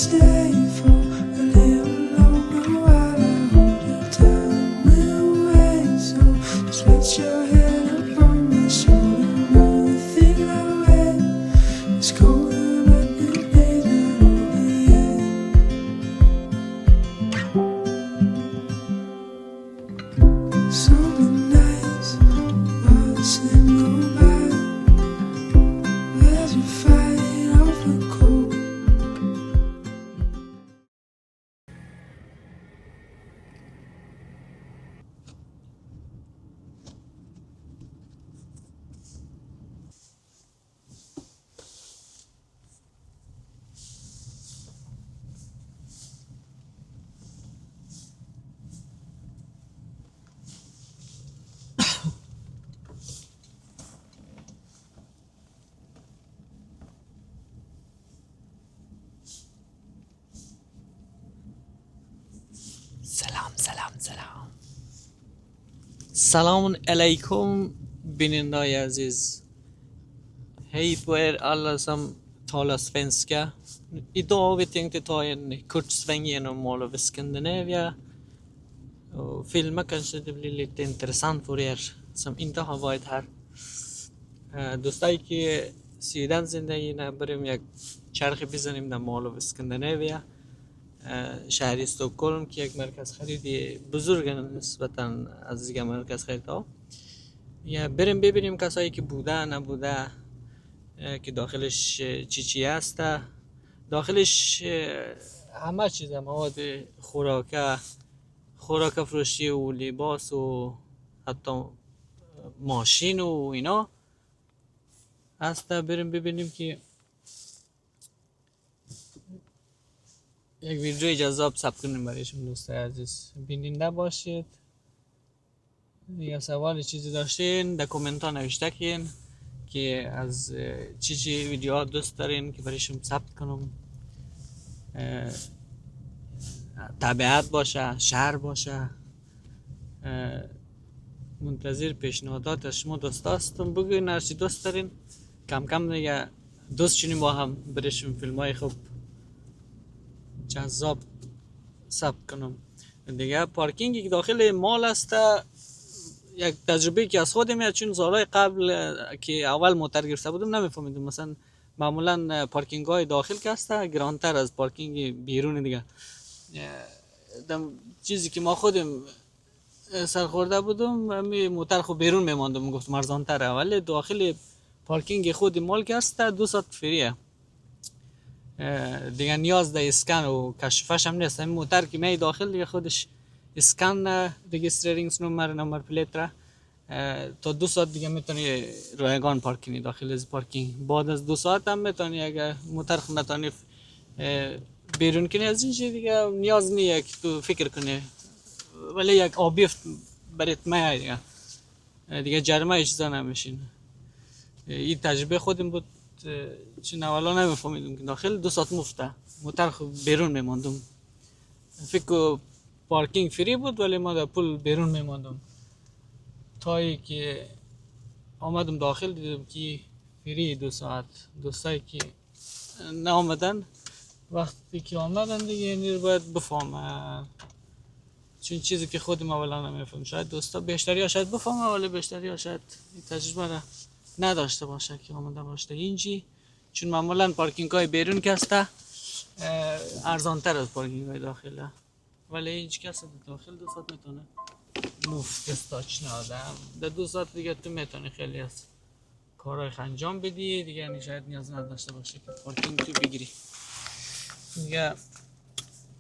stay for a little longer while I hold you down. We'll wait, so just let your head up on my shoulder. Nothing I wait is colder, but the day's not over yet. Summer nights while the sun go by, as we fight off the cold. سلام علیکم بینندای عزیز. Hej på er alla som talar svenska. Idag har vi tänkt ta en kort sväng genom Mall of Scandinavia och filma. Kanske det blir lite intressant för er som inte har varit här. دوستایی که سویدن زندگی نه، بریم یک چرخی بزنیم در مال of اسکندناویا، شهر استکهلم که یک مرکز خریدی بزرگ نسبتا از دیگه مرکز خریدها. یا بریم ببینیم کسایی که بوده نبوده که داخلش چی هسته. داخلش همه چیز، مواد خوراک فروشی و لباس و حتی ماشین و اینا هسته. بریم ببینیم که یک ویدیوی جذاب ثبت کنیم برای شما دوستای عزیز. بیننده باشید. یا سوال چیزی داشتین در کامنت ها نوشته کن که از چی ویدیوها دوست دارین که برای شما ثبت کنم. طبیعت باشه، شهر باشه. منتظر پیشنهادات شما دوست هستم. بگوین هر چی دوست دارین، کم کم دیگه دوست شونیم با هم برای شما فیلم های خوب جذاب ثبت کنم. دیگه پارکینگی که داخل مال است یک تجربه که از خودم میاد، چون سالهای قبل که اول موتر گرفته بودم نمیفهمیدم مثلا معمولا پارکینگ های داخل که هست گرانتر از پارکینگ بیرون دیگه. چیزی که ما خودم سرخورده بودم موتر خود بیرون میماندم، گفتم ارزان تره، ولی داخل پارکینگ خود مال که هست 2 ساعت فریه دیگه. نیاز در اسکن و کشفش هم نیست. این موتر که می داخل دیگه خودش اسکن رجیسترینگ نمبر پلیت را تا 2 ساعت دیگه میتونی رایگان پارک کنی داخل از پارکینگ. بعد از 2 ساعت هم میتونی اگه موتر خود نتونی بیرون کنی از این چیز دیگه نیاز نیه که تو فکر کنی، ولی یک آبیفت برات میاد دیگه جرمه ای چیزا نمیشین. این تجربه خودم بود، چون اولا نمیفهمیدم که داخل 2 ساعت مفته، موتر خود بیرون میماندم. فکر پارکینگ فری بود ولی ما در پول بیرون میماندم. تایی که آمدم داخل دیدم که فری 2 ساعت. دوستایی که نه آمدن وقتی که آمدن دیگه نیر باید بفهمن، چون چیزی که خودم اولا نمیفهم. شاید دوستا بیشتری ها شاید بفهمن ولی بیشتری ها شاید این تجربه را نداشته باشه که آمده باشه اینجی، چون معمولا پارکینگ های بیرون که هسته ارزان تر از پارکینگ های داخله، ولی اینج کسی داخل 2 ساعت میتونه مفت استاچ نادم. در 2 ساعت دیگه تو میتونی خیلی از کارهای انجام بدی دیگه، یعنی شاید نیاز نداشته باشه که پارکینگ تو بگیری دیگه.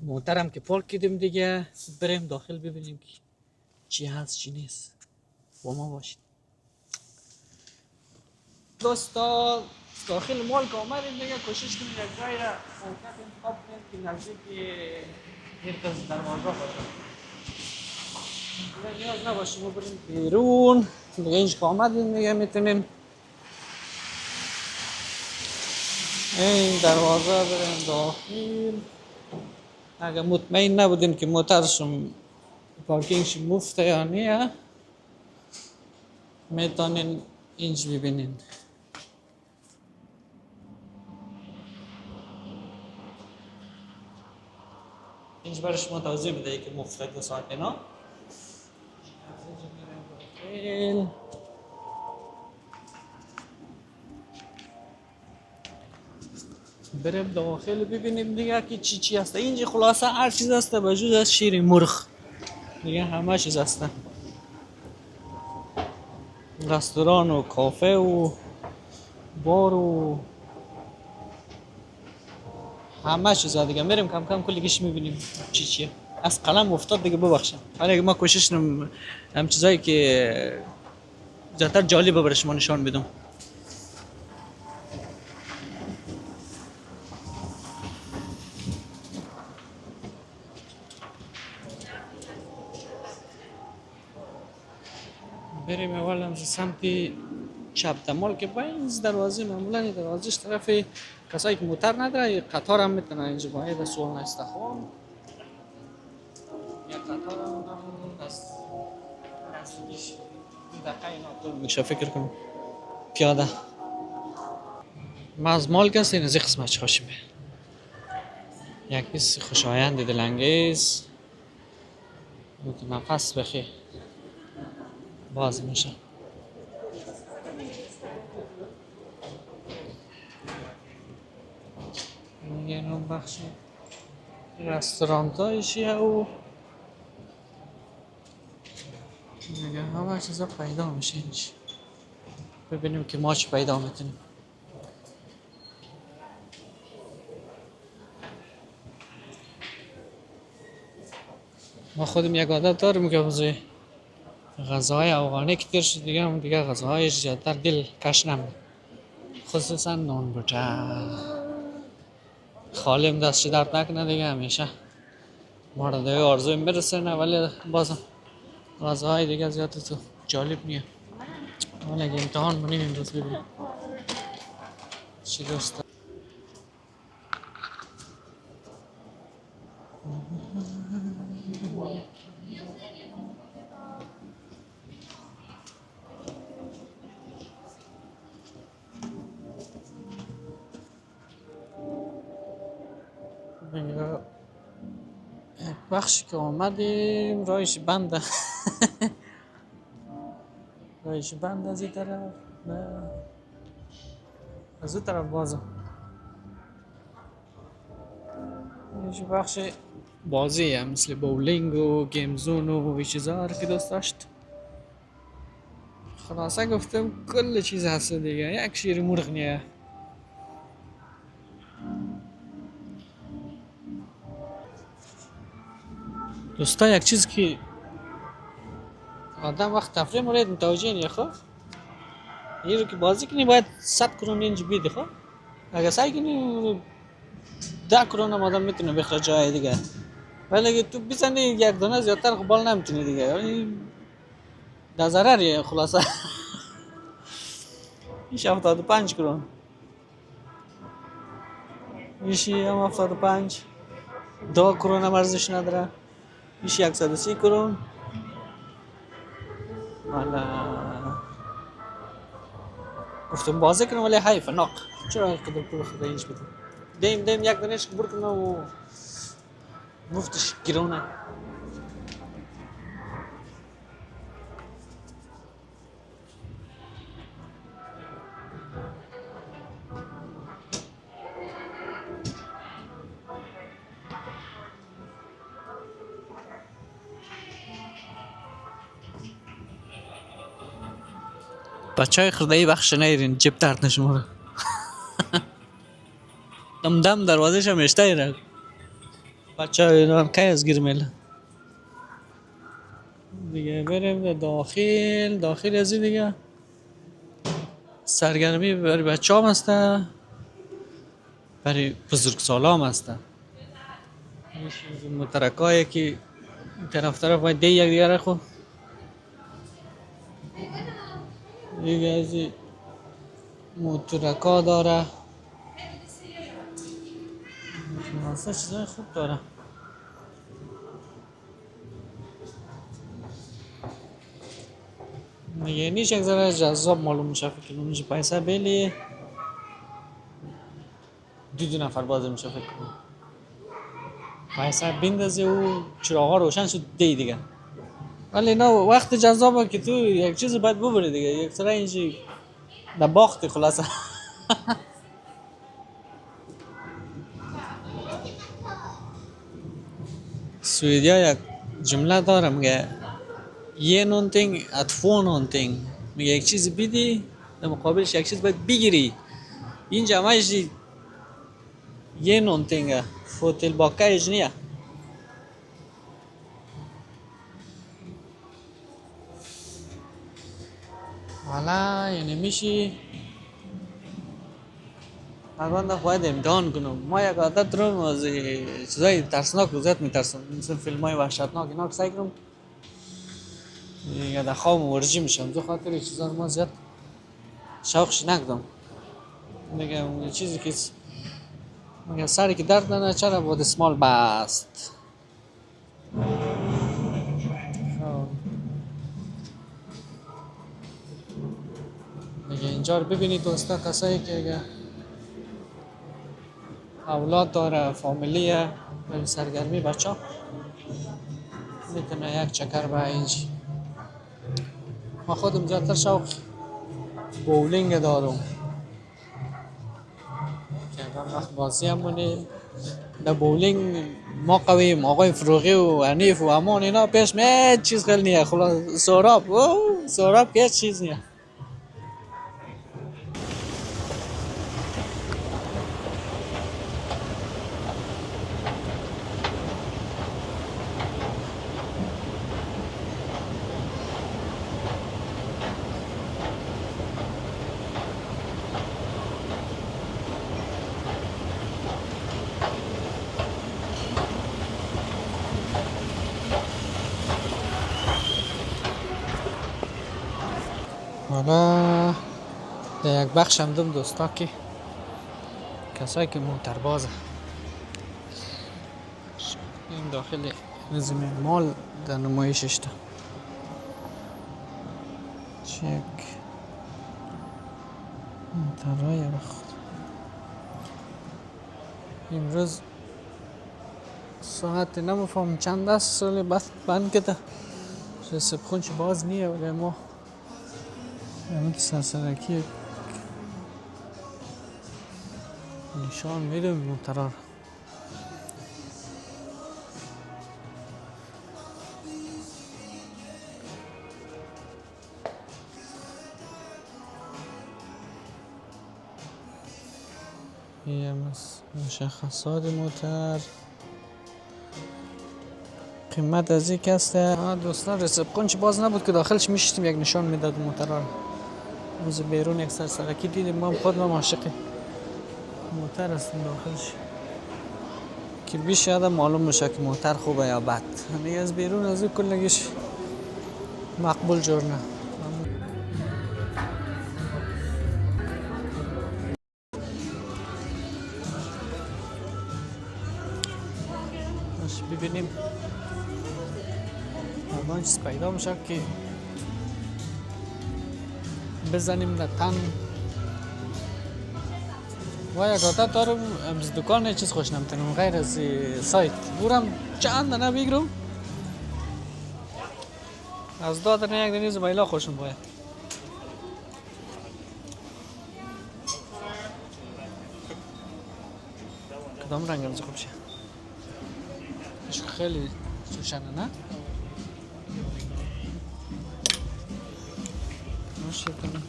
محترم که پارک کردیم دیگه، بریم داخل ببینیم که چی هست چی نیست. با ما باشید دوستا. داخل مال که آمدیم دیگه کوشش کنیم یک جای را موقعیت انتخاب کنیم که نزدیک مرکز دروازه باشه، دیگه نیاز نباشه ما بریم بیرون. دیگه اینجا که آمدیم دیگه میتونیم این دروازه بریم داخل. اگر مطمئن نبودین که موترشون پارکینگش مفته یا نه میتونین اینج ببینین. اینج برای شما توضیح بده که مفرد و ساکنه. بریم داخل ببینیم دیگه که چی هست. اینجا خلاصه هر چیز هست به جز از شیر مرغ دیگه همه چیز هست. رستوران و کافه و بار و همه چیز دیگه. میریم کم کم کلیگش میبینیم چیه. از قلم افتاد دیگه ببخشم. ولی ما کوشش کنم هم چیزایی که زیادتر جالب برای شما نشان بدم. بریم اول هم سمت چپ دمال که با این دروازه معمولا این دروازهش طرف کسایی که موتر نداره قطار هم میتونن اینجا باید سوال نستخوان یا قطار هم نزدیش دقیقه اینا طول میشه فکر کنم پیاده. ما از مال کسی نزی قسمت خوشیم یک حس خوشایند دلانگیز نفس بخی باز میشه. یه نوع بخش رستوران هایشیه و دیگه همه چیزا پیدا میشه اینجا. ببینیم که ما چی پیدا میتونیم. ما خودم یک عادت داریم که غذاهای افغانی که تیر شد دیگه هم دیگه غذاهای زیادتر دل کش نمید. خصوصا نان بوده خالیم دستش درد نکنه دیگه همیشه ما را دیگه آرزوی میرسه نه ولی بازم غذاهای دیگه زیاد تو جالب نیه. ولی اگه امتحان کنیم امروز ببینیم چی دوست دیگه. بخشی که آمدیم رایش بنده رایش بند از این طرف نه از اون طرف بازم اینجا بخش بازی هم مثل بولینگ و گیم زون و این چیزا هر که دوست داشت. خلاصه گفتم کل چیز هست دیگه یک شیر مرغ نیه. دوستا یک چیز که آدم وقت تفریح مورد متوجه نیه خب این رو که بازی کنی باید 100 کرون اینجا بیده خب اگه سعی کنی 10 کرون هم آدم میتونه بخره جای دیگه ولی اگه تو بزنی یک دانه زیادتر خب بال نمیتونی دیگه یعنی در ضرریه خلاصه. ایش 75 کرون ایشی هم 75 2 کرون هم ارزش نداره. ایشی 130 کرون والا گفتم بازی کنم ولی حیفه ناق چرا قدر پول خدا اینش بدم دیم یک دانش بر کنم و مفتش گرونه. بچه های خردهی بخش نیرین جب درد نشماره دم دروازه شم اشته ایره بچه های اینا هم که از گیر میله دیگه. بریم داخل از این دیگه سرگرمی برای بچه هم هسته برای بزرگ سالا هم هسته. مترک هایی که طرف باید دی یک دیگه را خود دیگه از این مترک ها داره خلاصه چیزای خوب داره. دیگه نیش یک ذره جذاب معلوم میشه فکر کنم اینجا پیسه بیلی دو نفر بازی میشه فکر کنم وایسا بندازی و چراغا روشن شد دیگه. ولی اینا وقت جذابه که تو یک چیز باید ببری دیگه، یک سره اینجی در باختی خلاصه. سوئدیا یک جمله داره میگه یه نونتینگ ات فور نونتینگ، میگه یک چیز بیدی در مقابلش یک چیز باید بگیری. این جمعش یه نونتینگه، فوتل باکایش نیه. حالا یعنی میشی اگر باید امتحان کنم. ما یک عادت رو از چیزای ترسناک رو زیاد میترسم، مثل فیلم های وحشتناک اینا که سعی کنم یا در خواب ورزشی میشم. دو خاطر این چیزا ما زیاد شوقش نکردم. میگم چیزی که میگم سری که درد نکنه چرا بود اسمال بست. میگه اینجا رو ببینید دوستا، کسایی که اگه اولاد داره، فامیلیه، برای سرگرمی بچه ها میتونه یک چکر به اینجی. ما خودم زیادتر شوق بولینگ دارم که اگر وقت بازی هم بونیم در بولینگ ما قویم. آقای فروغی و حنیف و امان اینا پیش هیچ چیز خیلی نیه. خلاص سوراب که هیچ چیز نیه. حالا در یک بخش هم دم دوستا که کسایی که موتربازه این داخل نظم مال در نمایشش ده. چک موترهای وقت امروز ساعت نمیفهم چند است سالی بند کده سبخونش باز نیه. ولی ما همین سرسرکی نشان میدم موترها. این مشخصات موتر، قیمت از یک هسته. دوستان رسپخون چی باز نبود که داخلش میشتیم یک نشان میداد موترها. روز بیرون یک سرسرکی دیدیم. ما خود ما عاشق موتر هستیم داخلش که بیش آدم معلوم میشه که موتر خوبه یا بد. همه از بیرون از این کلگیش مقبول جور نه. ببینیم الان چیز پیدا میشه که بزنیم در تن. و یک عادت دارم از دکان چیز خوش نمیتونم غیر از سایت برم چند دانه بگیرم. از دادن یک دنیز بایلا خوشم باید. کدام رنگ هم خوب شه؟ خیلی سوشنه نه؟ نوشه کنم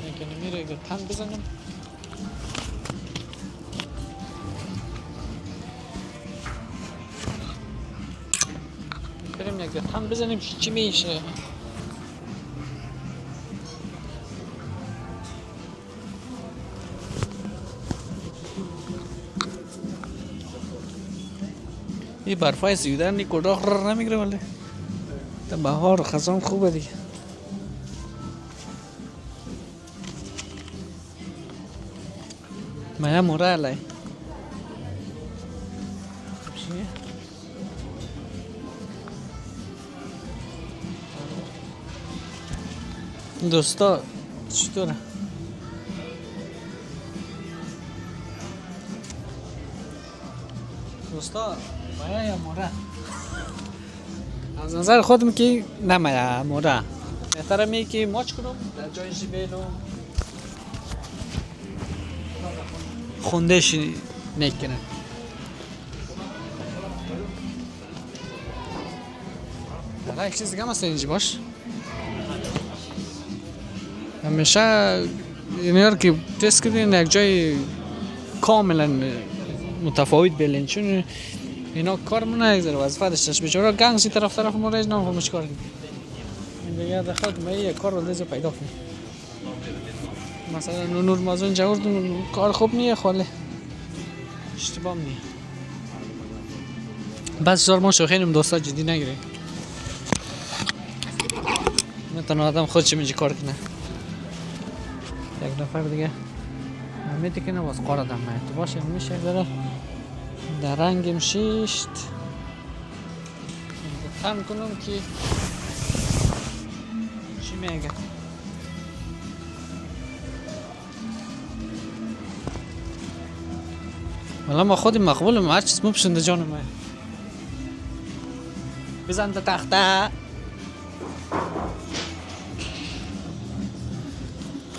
یکی نمیره اگر تن بزنم. بریم یک تن بزنیم چی میشه. این برفای سیودن نی کجا خرر نمیگیره. ولی تا بهار خزان خوبه دیگه. مایا مورا لای دوستا چطوره؟ دوستا مایه یا موره؟ از نظر خودم که نمایه موره بهتره می که ماچ کنم در جای جبیلم خوندهش نکنه حالا یک چیز دیگه هم هست اینجا باش همیشه اینیار که تست کردین یک جای کاملا متفاوت بلین چون اینا کار من نگذاره وظیفه داشتش بیچاره گنگسی طرف ما رایج نمیفهمه چیکار کنه این دیگه دخواد ما یه کار رو دیگه پیدا کنیم مثلا نور مازون جورد کار خوب نیه خاله اشتباه نیه بس زار ما شوخینیم دوستا جدی نگیره میتونه آدم خودش میجی کار کنه یک نفر دیگه میتی کنه باز قار آدم تو باشه میشه داره در رنگم شیشت تم کنم که چی میگه والا ما خودی مقبولم هر چیز مپسنده جانم بزن تا تخته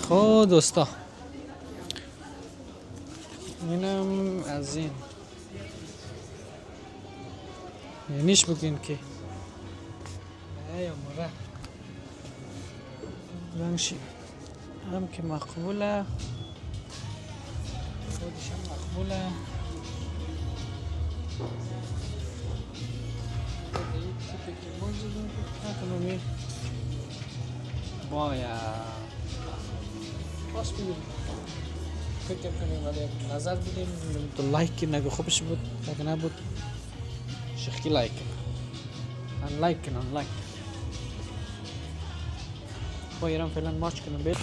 خب دوستا اینم از این نیش بگین که ایا مرا رنگشی هم که مقبوله خودش هم مقبوله باید باش بگیریم فکر کنیم ولی نظر بدیم تو لایک کن اگه خوبش بود اگه نبود شخی لایک کن انلایک کن انلایک باید فعلا مارچ کنم بید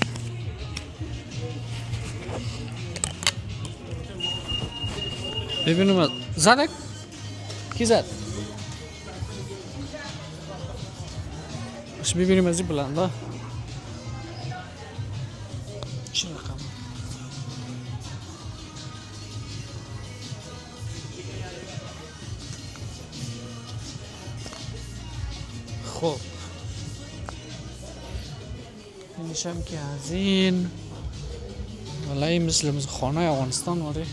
ببینم زدک کی زد باش ببینیم از این بلنده چی رقم خب اینشم که از این والله مثل خانه افغانستان واره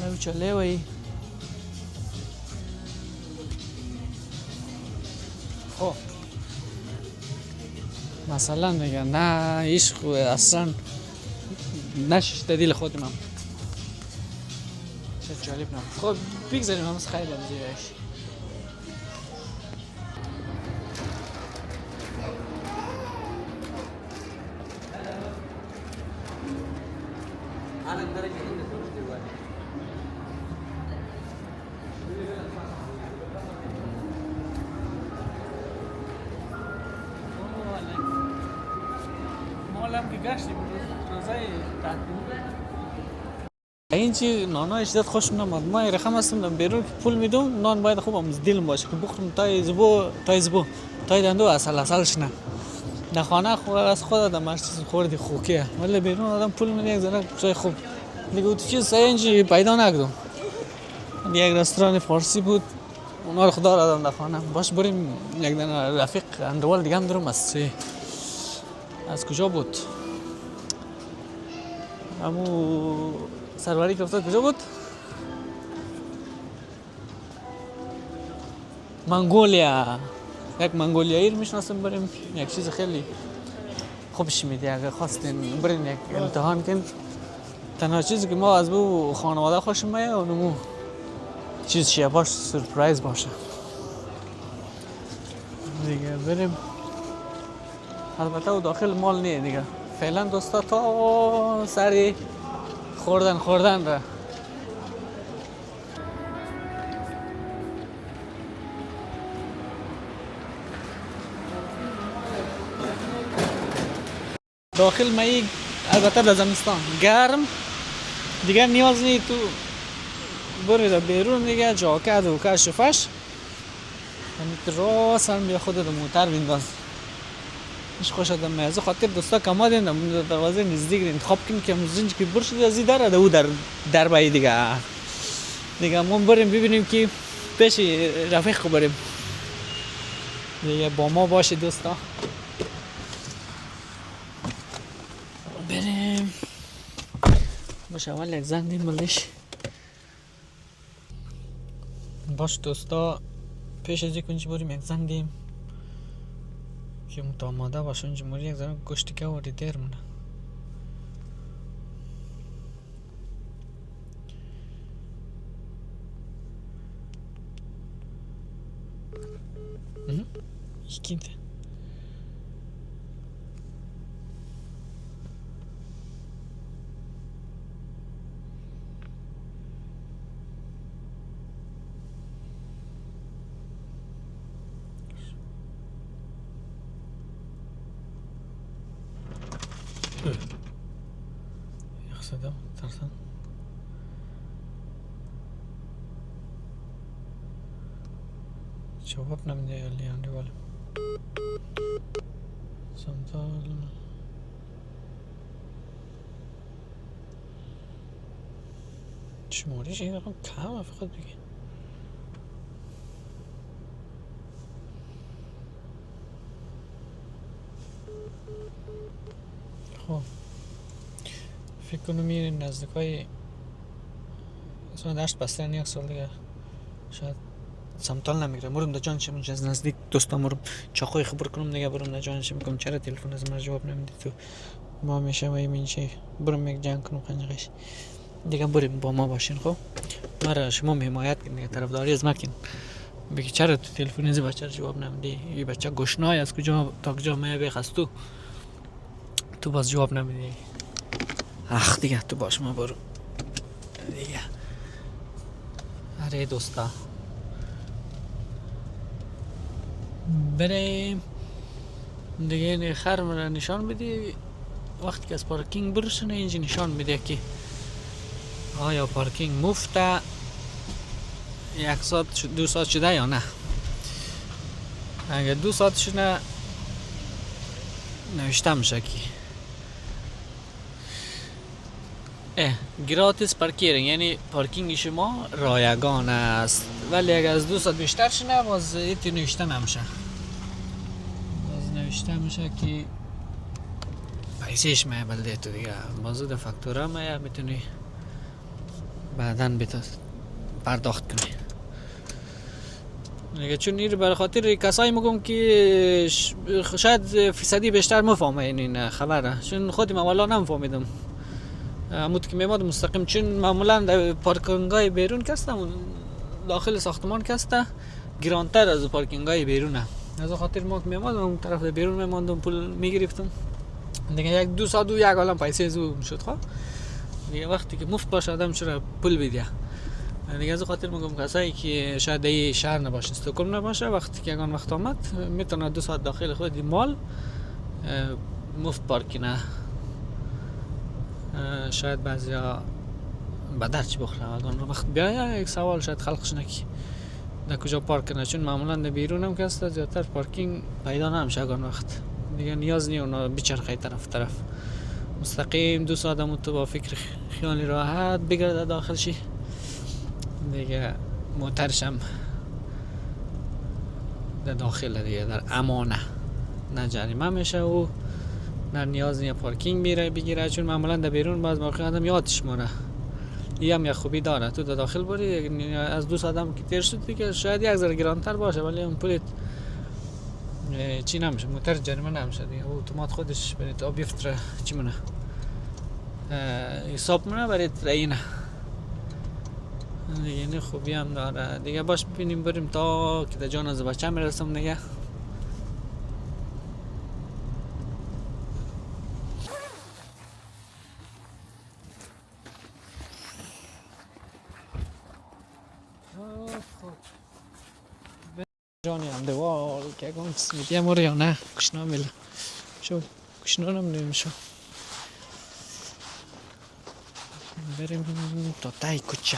والله چله وی خب مثلا دیگه نه ایش خوبه اصلا نشش دلیل خودم هم چه جالب نم خب بگذاریم همس خیلی هم زیرش این چی نانای شدت خوشم نماد ما رقم هستم بیرون پول میدم نان باید خوب از دلم باشه که بخورم تای زبو تای دندو اصلش نه در خانه خود از خود آدم هر چیز خوردی خوکیه ولی بیرون آدم پول میده یک ذره جای خوب دیگه اون چیز سینجی پیدا نکردم یک رستوران فارسی بود اونا رو خدا دادم در خانه باش بریم یک دونه رفیق اندوال دیگه هم دارم از کجا بود امو سروری که افتاد کجا بود؟ منگولیا یک منگولیایی رو میشناسم بریم یک چیز خیلی خوبش میده اگه خواستین برین یک امتحان کن تنها چیزی که ما از بو خانواده خوشم میاد اونمو چیز شیه باش سورپرایز باشه دیگه بریم البته او داخل مال نیه دیگه فعلا دوستا تا سری خوردن را داخل مایی البته در زمستان گرم دیگه نیاز نی تو بری در بیرون دیگه جاکت و کش و فش همین راست هم بیا خودت موتر بینداز مش خوش آدم از خاطر دوستا کما دیدم دروازه نزدیک انتخاب کنیم که مزنج که برش از این در او در بای دیگه دیگه ما بریم ببینیم که پیش رفیق بریم دیگه با ما باشه دوستا بریم باشه اول یک زنگ دیم ملش باش دوستا پیش از اینکه بریم یک زنگ دیم که متاماده باشه اونجا موری یک زنگ گشتی که واری دیر مونه İkinci. Yoksa da tartan. جواب نمیده لیان دیوال سنتال شماریش این رقم کمه فقط بگی خب فکر کنم میرین نزدیکای اصلا دشت بستن یک سال دیگه شاید سمتال نمیگیره مرم در جانشم اونجا از نزدیک دوستان مرم چاقوی خبر کنم دیگه برم در جانشم میگم چرا تلفن از من جواب نمیدی تو ما میشه و این چی برم یک جنگ کنم قنجقش دیگه بریم با ما باشین خب مرا شما حمایت کن دیگه طرفداری از مکن بگی چرا تو تلفن از بچه جواب نمیدی این بچه گشنای از کجا تا کجا ما بخست تو باز جواب نمیدی اخ دیگه تو باش ما برو دیگه اره دوستا بریم دیگه خر مرا نشان بدی وقتی که از پارکینگ برسونه اینجا نشان میده که آیا پارکینگ مفته 1 ساعت 2 ساعت شده یا نه اگر 2 ساعت شده نوشته میشه که گراتیس پارکینگ یعنی پارکینگ شما رایگان است ولی اگر از 2 ساعت بیشتر شده باز ایتی نوشته نمیشه باز نوشته میشه که پیسهش مایه بلده تو دیگه بازو ده فاکتورا مایه میتونی بعدن پرداخت کنی دیگه چون این برای خاطر کسایی میگم که شاید فیصدی بیشتر مفهمه این خبره چون خودم اولا نمیفهمیدم امود که میماد مستقیم چون معمولا پارکینگای بیرون کسته داخل ساختمان کسته گرانتر از پارکینگای بیرونه از خاطر ما که میماد اون طرف بیرون میماندم پول میگرفتم دیگه 1 2 ساعت و یک عالم پیسه زو میشد خب دیگه وقتی که مفت باشه آدم چرا پول بده دیگه از خاطر میگم کسایی که شاید این شهر نباشه استکهلم نباشه وقتی که اگان وقت آمد میتونه 2 ساعت داخل خود مال مفت پارک کنه شاید بعضیا بدرچ بخوره اگان وقت بیایه یک سوال شاید خلقش نکی در کجا پارک کنه چون معمولا در بیرون هم کسته زیادتر پارکینگ پیدا نمیشه اگان وقت دیگه نیاز نیست اونا بچرخه طرف مستقیم 2 ساعت هم تو با فکر خیالی راحت بگرده داخل شی دیگه موترشم در داخل دیگه در امانه نه جریمه میشه و نه نیاز نیست پارکینگ بگیره چون معمولا در بیرون باز موقع آدم یادش مونه این هم یک خوبی داره تو در داخل بری از 2 ساعت هم که تیر شد دیگه شاید یک ذره گرانتر باشه ولی اون پولت چی نمیشه موتر جریمه نمیشه دیگه اتومات خودش برید آب بیفتره چی مونه حساب مونه برید اینه دیگه این خوبی هم داره دیگه باش ببینیم بریم تا که در جان از بچه میرسم دیگه جانی هم دوار که اگه سمیتی هم یا نه کشنا میله شو کشنا نمیدونیم شو بریم تا تای کچه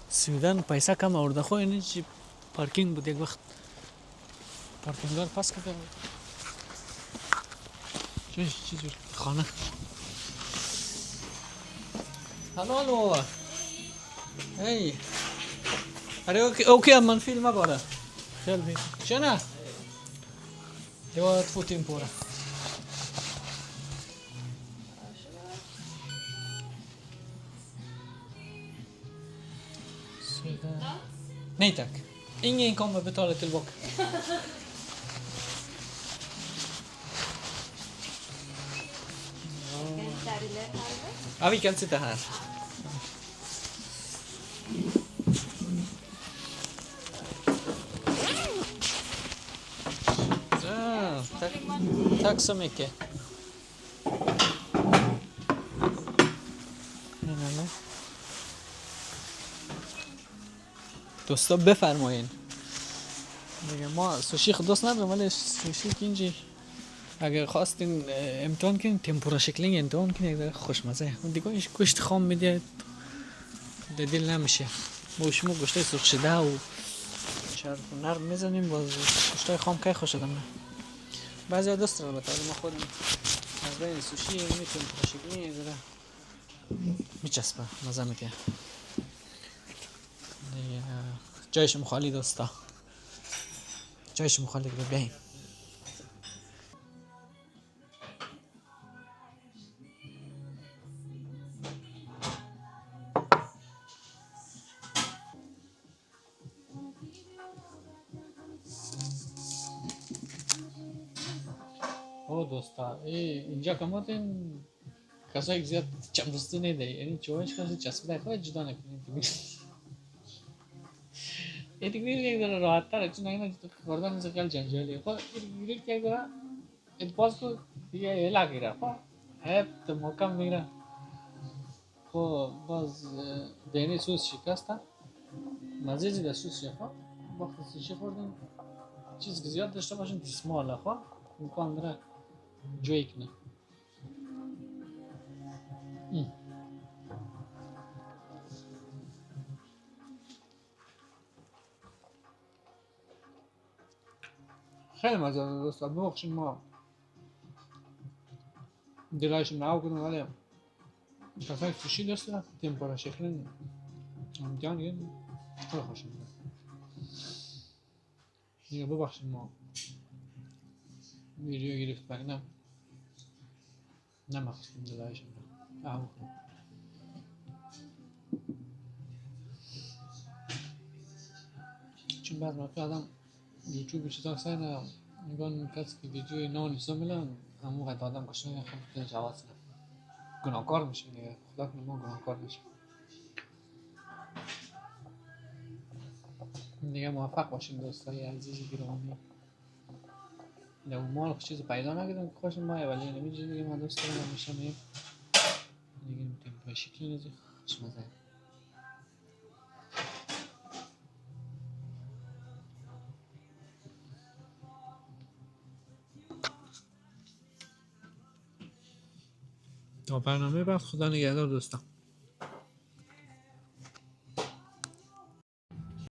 سویدن پیسه کم آورده خو اینه چی پارکینگ بود یک وقت پارکینگار پاس کرده چی جور خانه هلو هی اره اوکی من فیلم باره خیلی چنه دیوار فوتیم پوره Nej tack. Ingen kommer betala tillbaka. Ja, vi kan sitta här. Så, tack så mycket. دوستا بفرمایین دیگه ما سوشی خود دوست ندارم ولی سوشی که اینجی اگر خواستین امتحان کنین تمپورا شکلینگ امتحان کنین یک خوشمزه اون دیگه ایش گوشت خام میده دل نمیشه با شما گوشت سرخ شده و چرب و نرم میزنیم باز گوشت خام کی خوش آدم بعضی دوست دارم البته ما خودم از بین سوشی میتونم تمپورا شکلینگ زده میچسبه مزه میده جایشم خالی دوستا جایشم خالی دیگه بیاین او دوستا اینجا کماتین کسایی که زیاد چمرسته نیده یعنی چوهش کسی چسبیده خواهد جدا نکنید این دیگه یک داره راحت تره چون اینا خوردن میشه خیلی جنجالیه خب این گریل که یک داره اتباز کو دیگه ایلا گیره خب هیپ تو محکم میگیره خب باز دینی سوز شکسته مزه زیده سوز شکست وقتی سوشی خوردن چیز که زیاد داشته باشن دسماله خب امکان داره جوی کنه خیلی مزه داره دوستا ببخشید ما دلایشم ناو کنم ولی کسایی سوشی داشته تمپورا شکل امتحان دیگه خیلی خوشم میاد دیگه ببخشید ما ویدیو گرفت بگنم نمخستم دلایشم ناو کنم چون بعد موقع آدم یوتیوب چیزا سعی نگاه کسی که ویدیوی نو نشون میدن همون قد آدم کشنه خیلی خودش عوض کنه گناهکار میشه دیگه خدا کنه ما گناهکار میشه دیگه موفق باشیم دوستای عزیزی گرامی لو ما چیز پیدا نکردم که خوشم مایه ولی نمیشه دیگه من دوست دارم همیشه میگم دیگه میتونیم به شکلی نزدیک خوشمزه تا برنامه بعد خدا نگهدار دوستان